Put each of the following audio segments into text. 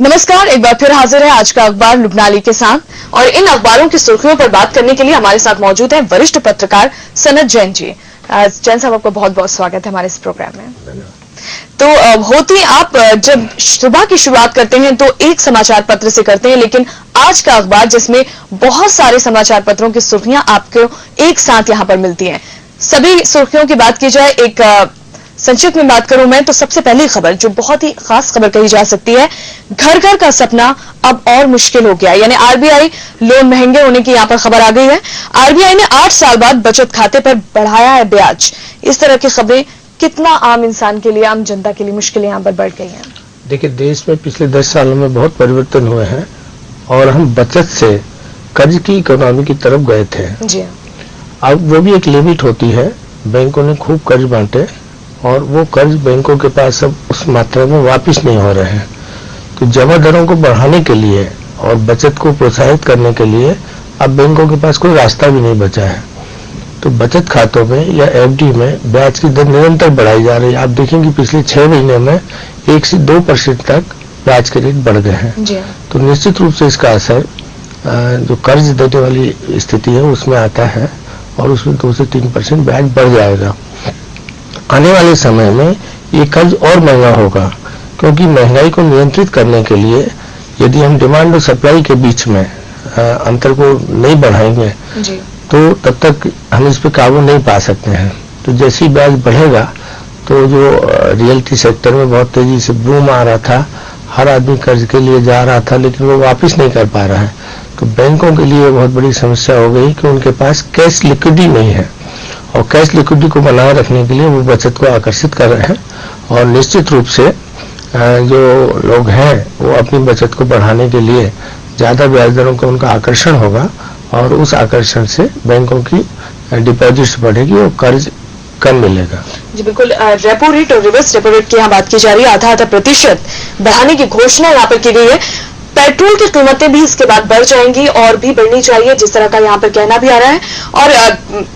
नमस्कार, एक बार फिर हाजिर है आज का अखबार लुबनाली के साथ और इन अखबारों की सुर्खियों पर बात करने के लिए हमारे साथ मौजूद हैं वरिष्ठ पत्रकार सनत जैन जी। जैन साहब, आपका बहुत बहुत स्वागत है हमारे इस प्रोग्राम में। तो होती आप जब सुबह की शुरुआत करते हैं तो एक समाचार पत्र से करते हैं, लेकिन आज का अखबार जिसमें बहुत सारे समाचार पत्रों की सुर्खियां आपको एक साथ यहां पर मिलती हैं। सभी सुर्खियों की बात की जाए, एक संक्षिप्त में बात करूं मैं तो सबसे पहली खबर जो बहुत ही खास खबर कही जा सकती है, घर घर का सपना अब और मुश्किल हो गया। यानी आरबीआई लोन महंगे होने की यहां पर खबर आ गई है। आरबीआई ने 8 साल बाद बचत खाते पर बढ़ाया है ब्याज। इस तरह की खबरें कितना आम इंसान के लिए, आम जनता के लिए मुश्किलें यहां पर बढ़ गई हैं। देखिए, देश में पिछले 10 सालों में बहुत परिवर्तन हुए हैं और हम बचत से कर्ज की इकोनॉमी की तरफ गए थे जी। अब वो भी एक लिमिट होती है। बैंकों ने खूब कर्ज बांटे और वो कर्ज बैंकों के पास अब उस मात्रा में वापस नहीं हो रहे हैं। तो जमा दरों को बढ़ाने के लिए और बचत को प्रोत्साहित करने के लिए अब बैंकों के पास कोई रास्ता भी नहीं बचा है। तो बचत खातों में या एफडी में ब्याज की दर निरंतर बढ़ाई जा रही है। आप देखेंगे पिछले 6 महीने में 1 से 2% तक ब्याज के रेट बढ़ गए हैं। तो निश्चित रूप से इसका असर जो कर्ज देने वाली स्थिति है उसमें आता है और उसमें 2 से 3% ब्याज बढ़ जाएगा। आने वाले समय में ये कर्ज और महंगा होगा, क्योंकि महंगाई को नियंत्रित करने के लिए यदि हम डिमांड और सप्लाई के बीच में अंतर को नहीं बढ़ाएंगे तो तब तक हम इस पे काबू नहीं पा सकते हैं। तो जैसे ही ब्याज बढ़ेगा तो जो रियल्टी सेक्टर में बहुत तेजी से बूम आ रहा था, हर आदमी कर्ज के लिए जा रहा था लेकिन वो वापस नहीं कर पा रहा है। तो बैंकों के लिए बहुत बड़ी समस्या हो गई कि उनके पास कैश लिक्विडिटी नहीं है और कैश लिक्विडिटी को बनाए रखने के लिए वो बचत को आकर्षित कर रहे हैं। और निश्चित रूप से जो लोग हैं वो अपनी बचत को बढ़ाने के लिए ज्यादा ब्याज दरों का उनका आकर्षण होगा और उस आकर्षण से बैंकों की डिपॉजिट्स बढ़ेगी और कर्ज कम मिलेगा। जी बिल्कुल। रेपो रेट और रिवर्स रेपो रेट की यहाँ बात की जा रही है। आधा प्रतिशत बढ़ाने की घोषणा यहाँ पर की गई है। पेट्रोल की कीमतें भी इसके बाद बढ़ जाएंगी और भी बढ़नी चाहिए, जिस तरह का यहाँ पर कहना भी आ रहा है। और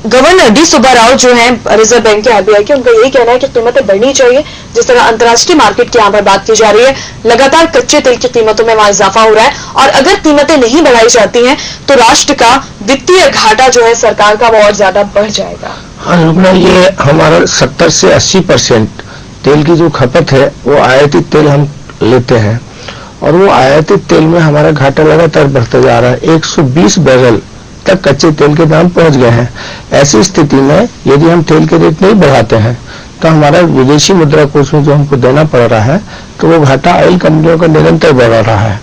गवर्नर डी सुब्बा राव जो हैं रिजर्व बैंक के, आरबीआई के, उनका यही कहना है कि कीमतें बढ़नी चाहिए। जिस तरह अंतर्राष्ट्रीय मार्केट की यहाँ पर बात की जा रही है, लगातार कच्चे तेल की कीमतों में वहां इजाफा हो रहा है और अगर कीमतें नहीं बढ़ाई जाती हैं तो राष्ट्र का वित्तीय घाटा जो है सरकार का वो और ज्यादा बढ़ जाएगा। हाँ, ये हमारा 70 से 80% तेल की जो खपत है वो आयातित तेल हम लेते हैं और वो आयातित तेल में हमारा घाटा लगातार बढ़ता जा रहा है। 120 बैरल तक कच्चे तेल के दाम पहुंच गए हैं। ऐसी स्थिति में यदि हम तेल के रेट नहीं बढ़ाते हैं तो हमारा विदेशी मुद्रा कोष में जो हमको देना पड़ रहा है तो वो घाटा ऑयल कंपनियों का निरंतर बढ़ रहा है।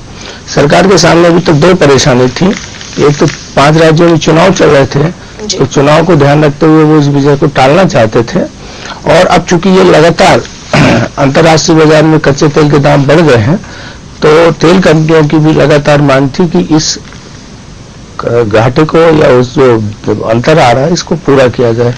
सरकार के सामने अभी तो 2 परेशानी थी। एक तो 5 राज्यों में चुनाव चल रहे थे, तो चुनाव को ध्यान रखते हुए वो इस विजय को टालना चाहते थे और अब चूंकि ये लगातार अंतर्राष्ट्रीय बाजार में कच्चे तेल के दाम बढ़ गए हैं तो तेल कंपनियों की भी लगातार मांग थी कि इस घाटे को या उस जो अंतर आ रहा है इसको पूरा किया जाए।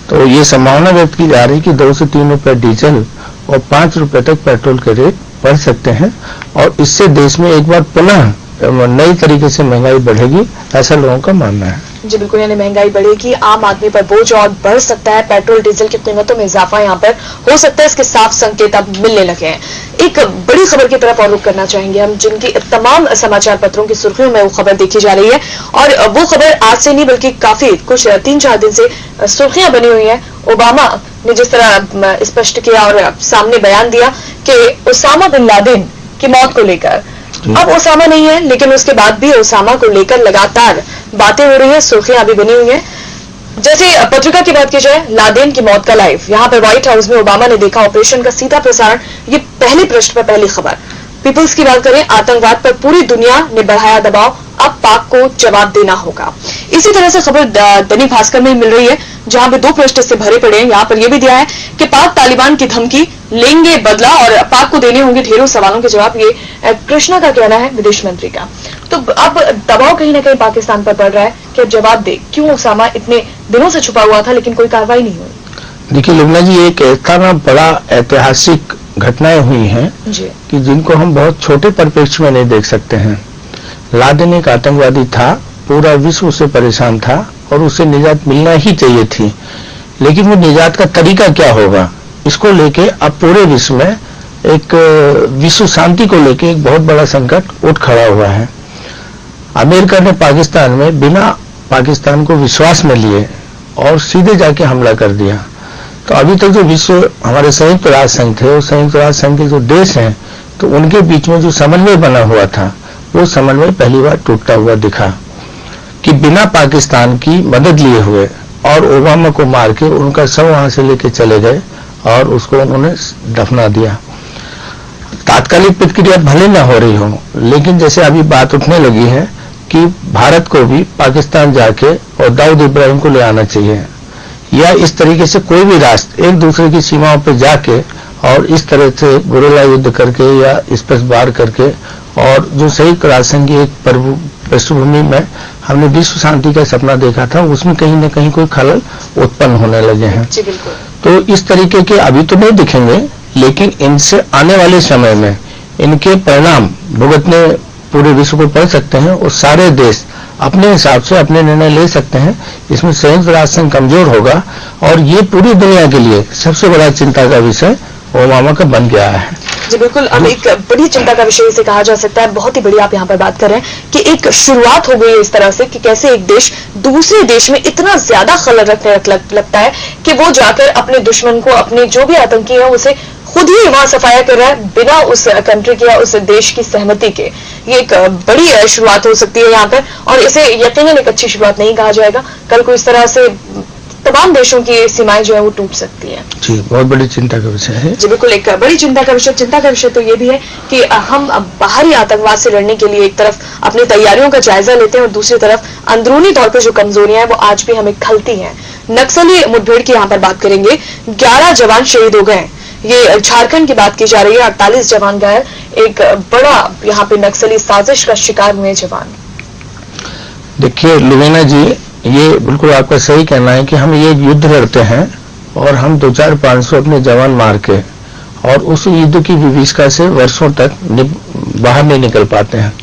तो ये संभावना व्यक्त की जा रही है कि 2 से 3 रुपए डीजल और 5 रुपए तक पेट्रोल के रेट बढ़ सकते हैं और इससे देश में एक बार पुनः नई तरीके से महंगाई बढ़ेगी, ऐसा लोगों का मानना है। जी बिल्कुल। यानी महंगाई बढ़ेगी, आम आदमी पर बोझ और बढ़ सकता है, पेट्रोल डीजल की कीमतों में इजाफा यहाँ पर हो सकता है। इसके साफ संकेत अब मिलने लगे हैं। एक बड़ी खबर की तरफ और रुख करना चाहेंगे हम, जिनकी तमाम समाचार पत्रों की सुर्खियों में वो खबर देखी जा रही है और वो खबर आज से नहीं बल्कि काफी कुछ 3-4 दिन से सुर्खियां बनी हुई है। ओबामा ने जिस तरह स्पष्ट किया और सामने बयान दिया कि ओसामा बिन लादेन की मौत को लेकर, अब ओसामा नहीं है लेकिन उसके बाद भी ओसामा को लेकर लगातार बातें हो रही है, सुर्खियां अभी बनी हुई हैं। जैसे पत्रिका की बात की जाए, लादेन की मौत का लाइव, यहाँ पर व्हाइट हाउस में ओबामा ने देखा ऑपरेशन का सीधा प्रसारण, ये पहले पृष्ठ पर पहली खबर। पीपल्स की बात करें, आतंकवाद पर पूरी दुनिया ने बढ़ाया दबाव, अब पाक को जवाब देना होगा। इसी तरह से खबर दैनिक भास्कर में मिल रही है जहां पे 2 पृष्ठ से भरे पड़े हैं। यहाँ पर यह भी दिया है कि पाक तालिबान की धमकी, लेंगे बदला और पाक को देने होंगे ढेरों सवालों के जवाब। ये कृष्णा का कहना है, विदेश मंत्री का। तो अब दबाव कहीं ना कहीं पाकिस्तान पर पड़ रहा है कि अब जवाब दे, क्यों ओसामा इतने दिनों से छुपा हुआ था लेकिन कोई कार्रवाई नहीं हुई। देखिए लुबना जी, एक इतना बड़ा ऐतिहासिक घटनाएं हुई हैं कि जिनको हम बहुत छोटे परिप्रेक्ष्य में नहीं देख सकते हैं। लादेन एक आतंकवादी था, पूरा विश्व उससे परेशान था और उसे निजात मिलना ही चाहिए थी, लेकिन वो निजात का तरीका क्या होगा इसको लेके अब पूरे विश्व में एक विश्व शांति को लेकर एक बहुत बड़ा संकट उठ खड़ा हुआ है। अमेरिका ने पाकिस्तान में बिना पाकिस्तान को विश्वास में लिए और सीधे जाके हमला कर दिया। तो अभी तक जो विश्व हमारे संयुक्त राष्ट्र संघ थे, उस संयुक्त राष्ट्र संघ के जो देश हैं, तो उनके बीच में जो समन्वय बना हुआ था, वो समन्वय पहली बार टूटता हुआ दिखा कि बिना पाकिस्तान की मदद लिए हुए और ओबामा को मार के उनका शव वहां से लेके चले गए और उसको उन्होंने दफना दिया। तात्कालिक प्रतिक्रिया भले न हो रही हो, लेकिन जैसे अभी बात उठने लगी है कि भारत को भी पाकिस्तान जाके और दाऊद इब्राहिम को ले आना चाहिए, या इस तरीके से कोई भी राष्ट्र एक दूसरे की सीमाओं पर जाके और इस तरह से गुरिल्ला युद्ध करके या स्पेसबार करके, और जो संयुक्त राष्ट्र संघ की एक पृष्ठभूमि में हमने विश्व शांति का सपना देखा था, उसमें कहीं न कहीं कोई खलल उत्पन्न होने लगे हैं। जी बिल्कुल। तो इस तरीके के अभी तो नहीं दिखेंगे, लेकिन इनसे आने वाले समय में इनके परिणाम भुगतने पूरे विश्व को पड़ सकते हैं और सारे देश अपने हिसाब से अपने निर्णय ले सकते हैं। इसमें संयुक्त राष्ट्र संघ कमजोर होगा और ये पूरी दुनिया के लिए सबसे बड़ा चिंता का विषय ओबामा का बन गया है। जी बिल्कुल। अब एक बड़ी चिंता का विषय इसे कहा जा सकता है। बहुत ही बड़ी आप यहाँ पर बात कर रहे हैं कि एक शुरुआत हो गई है इस तरह से कि कैसे एक देश दूसरे देश में इतना ज्यादा खलल रखने लगता है कि वो जाकर अपने दुश्मन को, अपने जो भी आतंकी है, उसे खुद ही वहां सफाया कर रहा है बिना उस कंट्री के या उस देश की सहमति के। ये एक बड़ी शुरुआत हो सकती है यहाँ पर, और इसे यकीनन एक अच्छी शुरुआत नहीं कहा जाएगा। कल को इस तरह से तमाम देशों की सीमाएं जो है वो टूट सकती है। जी, बहुत बड़ी चिंता का विषय है। जी बिल्कुल, एक बड़ी चिंता का विषय तो ये भी है कि हम बाहरी आतंकवाद से लड़ने के लिए एक तरफ अपनी तैयारियों का जायजा लेते हैं और दूसरी तरफ अंदरूनी तौर पर जो कमजोरियां हैं वो आज भी हमें खलती हैं। नक्सली मुठभेड़ की यहाँ पर बात करेंगे। 11 जवान शहीद हो गए, ये झारखंड की बात की जा रही है। 48 जवान घायल, एक बड़ा यहाँ पे नक्सली साजिश का शिकार हुए जवान। देखिए लुवेना जी, ये बिल्कुल आपका सही कहना है कि हम ये युद्ध लड़ते हैं और हम 2-4-500 अपने जवान मार के और उस युद्ध की विभीषिका से वर्षों तक बाहर नहीं निकल पाते हैं।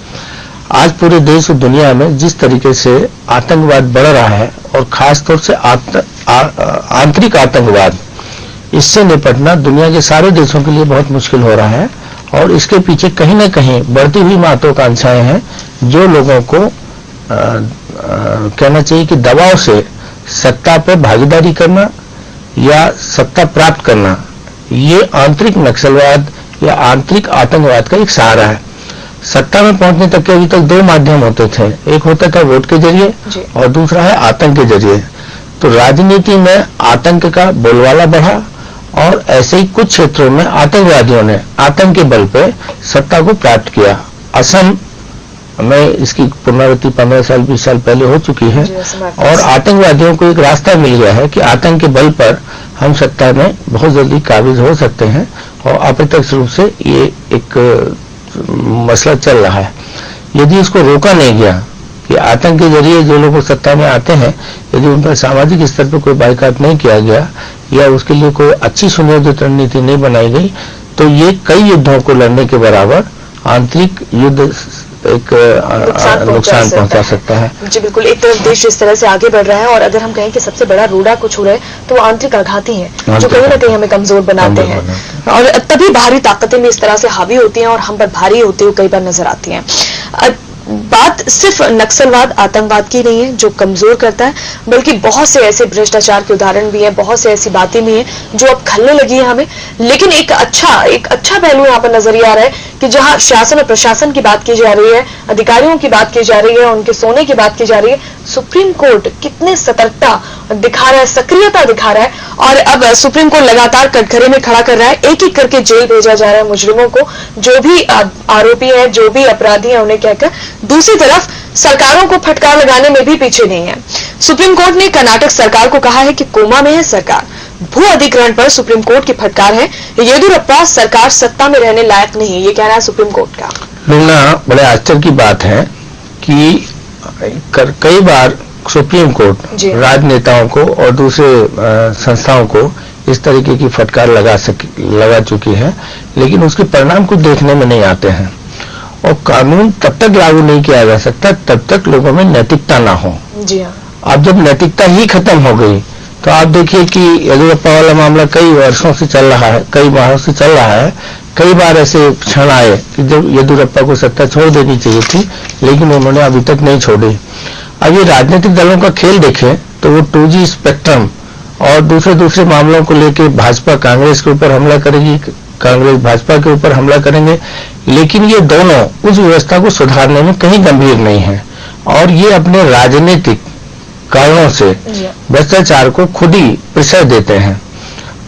आज पूरे देश और दुनिया में जिस तरीके से आतंकवाद बढ़ रहा है और खासतौर से आंतरिक आतंकवाद, इससे निपटना दुनिया के सारे देशों के लिए बहुत मुश्किल हो रहा है और इसके पीछे कहीं न कहीं बढ़ती हुई महत्वाकांक्षाएं हैं जो लोगों को कहना चाहिए कि दबाव से सत्ता पर भागीदारी करना या सत्ता प्राप्त करना, ये आंतरिक नक्सलवाद या आंतरिक आतंकवाद का एक सहारा है। सत्ता में पहुंचने तक के अभी तक 2 माध्यम होते थे, एक होता था वोट के जरिए और दूसरा है आतंक के जरिए। तो राजनीति में आतंक का बोलबाला बढ़ा और ऐसे ही कुछ क्षेत्रों में आतंकवादियों ने आतंक के बल पर सत्ता को प्राप्त किया। असम में इसकी पुनरावृत्ति 15 साल 20 साल पहले हो चुकी है और आतंकवादियों को एक रास्ता मिल गया है कि आतंक के बल पर हम सत्ता में बहुत जल्दी काबिज हो सकते हैं और अप्रत्यक्ष रूप से ये एक मसला चल रहा है। यदि इसको रोका नहीं गया कि आतंक के जरिए जो लोग सत्ता में आते हैं, यदि उन पर सामाजिक स्तर पर कोई बाइकाट नहीं किया गया या उसके लिए कोई अच्छी सुनियोजित रणनीति नहीं बनाई गई, तो ये कई युद्धों को लड़ने के बराबर आंतरिक युद्ध एक नुकसान पहुंचा सकता है। जी बिल्कुल। एक तरफ देश इस तरह से आगे बढ़ रहा है और अगर हम कहें कि सबसे बड़ा रोड़ा कुछ हो रहा है तो वो आंतरिक आघात ही है जो कहीं ना कहीं हमें कमजोर बनाते हैं और तभी बाहरी ताकतें भी इस तरह से हावी होती हैं और हम पर भारी होती हुई कई बार नजर आती हैं। बात सिर्फ नक्सलवाद आतंकवाद की नहीं है जो कमजोर करता है, बल्कि बहुत से ऐसे भ्रष्टाचार के उदाहरण भी हैं, बहुत से ऐसी बातें भी हैं जो अब खलने लगी है हमें। लेकिन एक अच्छा पहलू यहाँ पर नजर आ रहा है कि जहां शासन और प्रशासन की बात की जा रही है, अधिकारियों की बात की जा रही है, उनके सोने की बात की जा रही है, सुप्रीम कोर्ट कितने सतर्कता दिखा रहा है, सक्रियता दिखा रहा है और अब सुप्रीम कोर्ट लगातार कटघरे में खड़ा कर रहा है। एक एक करके जेल भेजा जा रहा है मुजरिमों को, जो भी आरोपी है, जो भी अपराधी है उन्हें कहकर। दूसरी तरफ सरकारों को फटकार लगाने में भी पीछे नहीं है। सुप्रीम कोर्ट ने कर्नाटक सरकार को कहा है कि कोमा में है सरकार। भू अधिग्रहण पर सुप्रीम कोर्ट की फटकार है। येदियुरप्पा सरकार सत्ता में रहने लायक नहीं है, ये कहना है सुप्रीम कोर्ट का। बड़े आश्चर्य की बात है कि कई बार सुप्रीम कोर्ट राजनेताओं को और दूसरे संस्थाओं को इस तरीके की फटकार लगा चुकी है, लेकिन उसके परिणाम कुछ देखने में नहीं आते हैं और कानून तब तक लागू नहीं किया जा सकता तब तक लोगों में नैतिकता ना हो। जी हाँ। अब जब नैतिकता ही खत्म हो गई तो आप देखिए कि येदियुरप्पा वाला मामला कई वर्षों से चल रहा है, कई माहों से चल रहा है। कई बार ऐसे क्षण आए कि जब येदियुरप्पा को सत्ता छोड़ देनी चाहिए थी, लेकिन उन्होंने अभी तक नहीं छोड़ी। अब ये राजनीतिक दलों का खेल देखें तो वो 2G स्पेक्ट्रम और दूसरे मामलों को लेकर भाजपा कांग्रेस के ऊपर हमला करेगी, कांग्रेस भाजपा के ऊपर हमला करेंगे, लेकिन ये दोनों उस व्यवस्था को सुधारने में कहीं गंभीर नहीं है और ये अपने राजनीतिक कारणों से भ्रष्टाचार को खुद ही प्रश्रय देते हैं।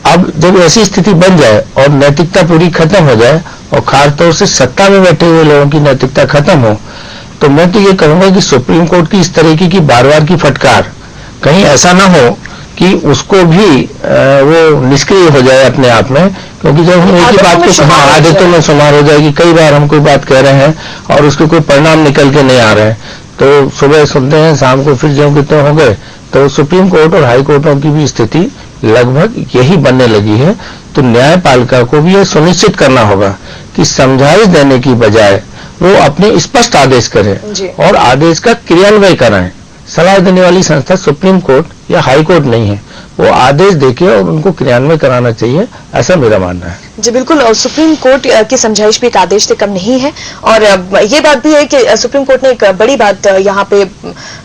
अब जब ऐसी स्थिति बन जाए और नैतिकता पूरी खत्म हो जाए और खासतौर से सत्ता में बैठे हुए लोगों की नैतिकता खत्म हो, तो मैं तो ये कहूंगा कि सुप्रीम कोर्ट की इस तरीके की बार-बार की फटकार कहीं ऐसा ना हो कि उसको भी वो निष्क्रिय हो जाए अपने आप में, क्योंकि जब हम एक ही बात को आदतों में शुमार हो जाएगी। कई बार हम कोई बात कह रहे हैं और उसके कोई परिणाम निकल के नहीं आ रहे हैं, तो सुबह सुनते हैं, शाम को फिर ज्यों कितने हो गए। तो सुप्रीम कोर्ट और हाई कोर्टों की भी स्थिति लगभग यही बनने लगी है। तो न्यायपालिका को भी यह सुनिश्चित करना होगा कि समझाइश देने की बजाय वो अपने स्पष्ट आदेश करें और आदेश का क्रियान्वयन कराएं। सलाह देने वाली संस्था सुप्रीम कोर्ट या हाई कोर्ट नहीं है, वो आदेश देके और उनको क्रियान्वयन कराना चाहिए, ऐसा मेरा मानना है। जी बिल्कुल, और सुप्रीम कोर्ट की समझाइश भी एक आदेश से कम नहीं है। और ये बात भी है कि सुप्रीम कोर्ट ने एक बड़ी बात यहाँ पे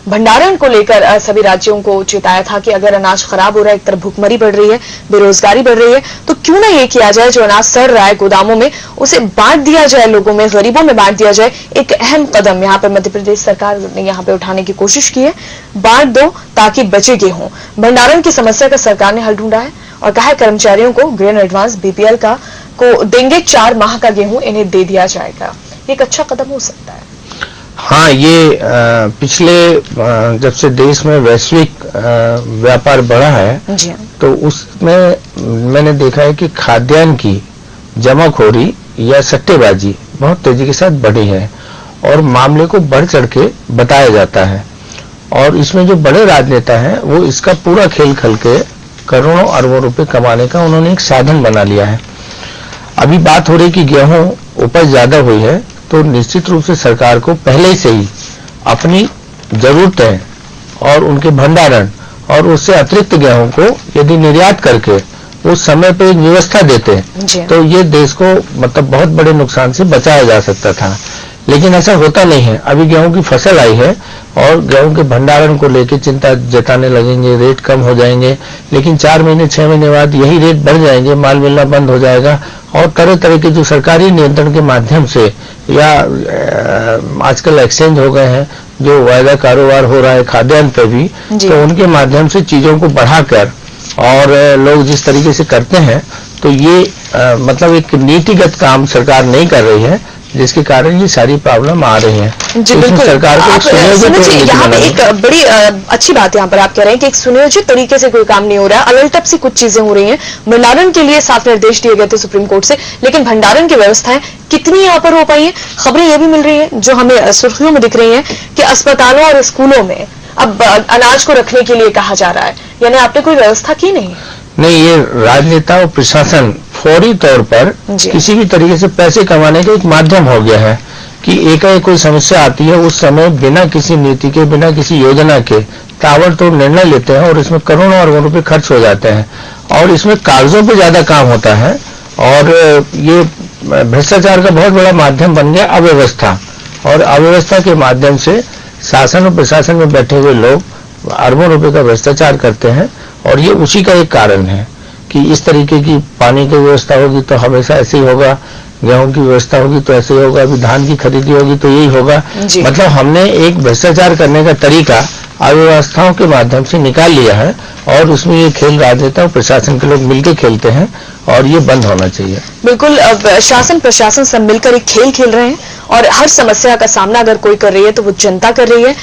भंडारण को लेकर सभी राज्यों को चेताया था कि अगर अनाज खराब हो रहा है, एक तरफ भूखमरी बढ़ रही है, बेरोजगारी बढ़ रही है, तो क्यों ना ये किया जाए जो अनाज सड़ रहा है गोदामों में उसे बांट दिया जाए, लोगों में, गरीबों में बांट दिया जाए। एक अहम कदम यहाँ पे मध्य प्रदेश सरकार ने यहाँ पे उठाने की कोशिश की है। बांट दो ताकि बचे गेहूं। भंडारण की समस्या का सरकार ने हल ढूंढा है और कहा है कर्मचारियों को ग्रेन एडवांस BPL को देंगे, 4 माह का गेहूं इन्हें दे दिया जाएगा। ये एक अच्छा कदम हो सकता है। हाँ, ये पिछले जब से देश में वैश्विक व्यापार बढ़ा है जी, तो उसमें मैंने देखा है कि खाद्यान्न की जमाखोरी या सट्टेबाजी बहुत तेजी के साथ बढ़ी है और मामले को बढ़ चढ़ के बताया जाता है। और इसमें जो बड़े राजनेता हैं वो इसका पूरा खेल खेल के करोड़ों अरबों रुपए कमाने का उन्होंने एक साधन बना लिया है। अभी बात हो रही कि गेहूं उपज ज्यादा हुई है, तो निश्चित रूप से सरकार को पहले से ही अपनी जरूरतें और उनके भंडारण और उससे अतिरिक्त गेहूं को यदि निर्यात करके उस समय पे एक व्यवस्था देते तो ये देश को मतलब बहुत बड़े नुकसान से बचाया जा सकता था, लेकिन ऐसा होता नहीं है। अभी गेहूं की फसल आई है और गेहूं के भंडारण को लेकर चिंता जताने लगेंगे, रेट कम हो जाएंगे, लेकिन 4 महीने 6 महीने बाद यही रेट बढ़ जाएंगे, माल मिलना बंद हो जाएगा और तरह तरह के जो सरकारी नियंत्रण के माध्यम से या आजकल एक्सचेंज हो गए हैं, जो वायदा कारोबार हो रहा है खाद्यान्न पे भी, तो उनके माध्यम से चीजों को बढ़ाकर और लोग जिस तरीके से करते हैं, तो ये मतलब एक नीतिगत काम सरकार नहीं कर रही है, जिसके कारण ये सारी प्रॉब्लम आ रही है। जी बिल्कुल, सरकार को यहाँ पे एक बड़ी अच्छी बात यहाँ पर आप कह रहे हैं कि एक सुनियोजित तरीके से कोई काम नहीं हो रहा है, अलटप से कुछ चीजें हो रही हैं। भंडारण के लिए साफ निर्देश दिए गए थे सुप्रीम कोर्ट से, लेकिन भंडारण की व्यवस्थाएं कितनी यहाँ पर हो पाई है। खबरें ये भी मिल रही है जो हमें सुर्खियों में दिख रही है कि अस्पतालों और स्कूलों में अब अनाज को रखने के लिए कहा जा रहा है, यानी आपने कोई व्यवस्था की नहीं। ये राजनेता और प्रशासन फौरी तौर पर किसी भी तरीके से पैसे कमाने का एक माध्यम हो गया है कि एकाएक कोई समस्या आती है, उस समय बिना किसी नीति के, बिना किसी योजना के ताबड़तोड़ निर्णय लेते हैं और इसमें करोड़ों अरबों रुपए खर्च हो जाते हैं और इसमें कागजों पे ज्यादा काम होता है। और ये भ्रष्टाचार का बहुत बड़ा माध्यम बन गया अव्यवस्था, और अव्यवस्था के माध्यम से शासन और प्रशासन में बैठे हुए लोग अरबों रुपए का भ्रष्टाचार करते हैं। और ये उसी का एक कारण है कि इस तरीके की पानी की व्यवस्था होगी तो हमेशा ऐसे ही होगा, गेहूं की व्यवस्था होगी तो ऐसे ही होगा, अभी धान की खरीदी होगी तो यही होगा। मतलब हमने एक भ्रष्टाचार करने का तरीका अव्यवस्थाओं के माध्यम से निकाल लिया है और उसमें ये खेल राजनेता और प्रशासन के लोग मिलकर खेलते हैं और ये बंद होना चाहिए। बिल्कुल, शासन प्रशासन सब मिलकर एक खेल खेल रहे हैं और हर समस्या का सामना अगर कोई कर रही है तो वो जनता कर रही है।